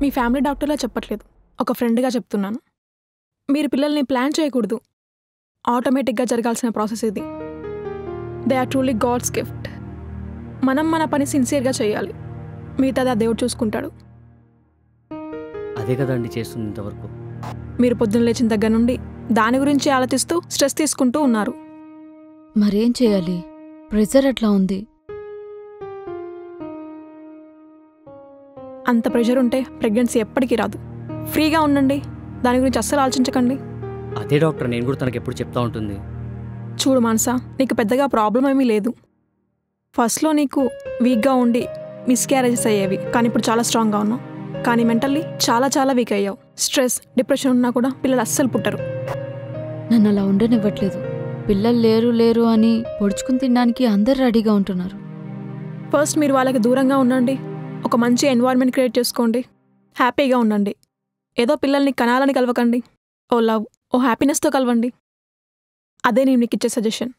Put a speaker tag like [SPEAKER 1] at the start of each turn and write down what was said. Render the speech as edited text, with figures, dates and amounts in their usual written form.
[SPEAKER 1] మీ family డాక్టర్లా చెప్పట్లేదు, ఒక ఫ్రెండ్గా చెప్తున్నాను. మీరు పిల్లల్ని ప్లాన్ చేయకూడదు, ఆటోమేటిక్గా జరగాల్సిన ప్రాసెస్ ఇది. They are truly God's gift. మనం మన పని సిన్సియర్గా చేయాలి, మిగతాది ఆ దేవుడు చూసుకుంటాడు.
[SPEAKER 2] అదే కదండి చేస్తుంది ఇంతవరకు.
[SPEAKER 1] మీరు పొద్దున్న లేచిన దగ్గర నుండి దాని గురించి ఆలోచిస్తూ స్ట్రెస్ తీసుకుంటూ ఉన్నారు.
[SPEAKER 3] మరేం చేయాలి? ప్రెజర్ అట్లా ఉంది.
[SPEAKER 1] అంత ప్రెషర్ ఉంటే ప్రెగ్నెన్సీ ఎప్పటికీ రాదు. ఫ్రీగా ఉండండి, దాని గురించి అస్సలు ఆలోచించకండి.
[SPEAKER 2] అదే డాక్టర్ నేను కూడా తనకి ఎప్పుడు చెప్తా ఉంటుంది.
[SPEAKER 1] చూడు మానసా, నీకు పెద్దగా ప్రాబ్లం ఏమీ లేదు. ఫస్ట్లో నీకు వీక్గా ఉండి మిస్క్యారేజెస్ అయ్యేవి, కానీ ఇప్పుడు చాలా స్ట్రాంగ్గా ఉన్నావు. కానీ మెంటల్లీ చాలా చాలా వీక్ అయ్యావు. స్ట్రెస్, డిప్రెషన్ ఉన్నా కూడా పిల్లలు అస్సలు పుట్టరు.
[SPEAKER 3] నన్ను అలా ఉండనివ్వట్లేదు. పిల్లలు లేరు లేరు అని పొడుచుకుని తినడానికి అందరు రెడీగా ఉంటున్నారు.
[SPEAKER 1] ఫస్ట్ మీరు వాళ్ళకి దూరంగా ఉండండి, ఒక మంచి ఎన్వైర్న్మెంట్ క్రియేట్ చేసుకోండి, హ్యాపీగా ఉండండి. ఏదో పిల్లల్ని కనాలని కలవకండి, ఓ లవ్, ఓ హ్యాపీనెస్తో కలవండి. అదే నేను నీకు ఇచ్చే సజెషన్.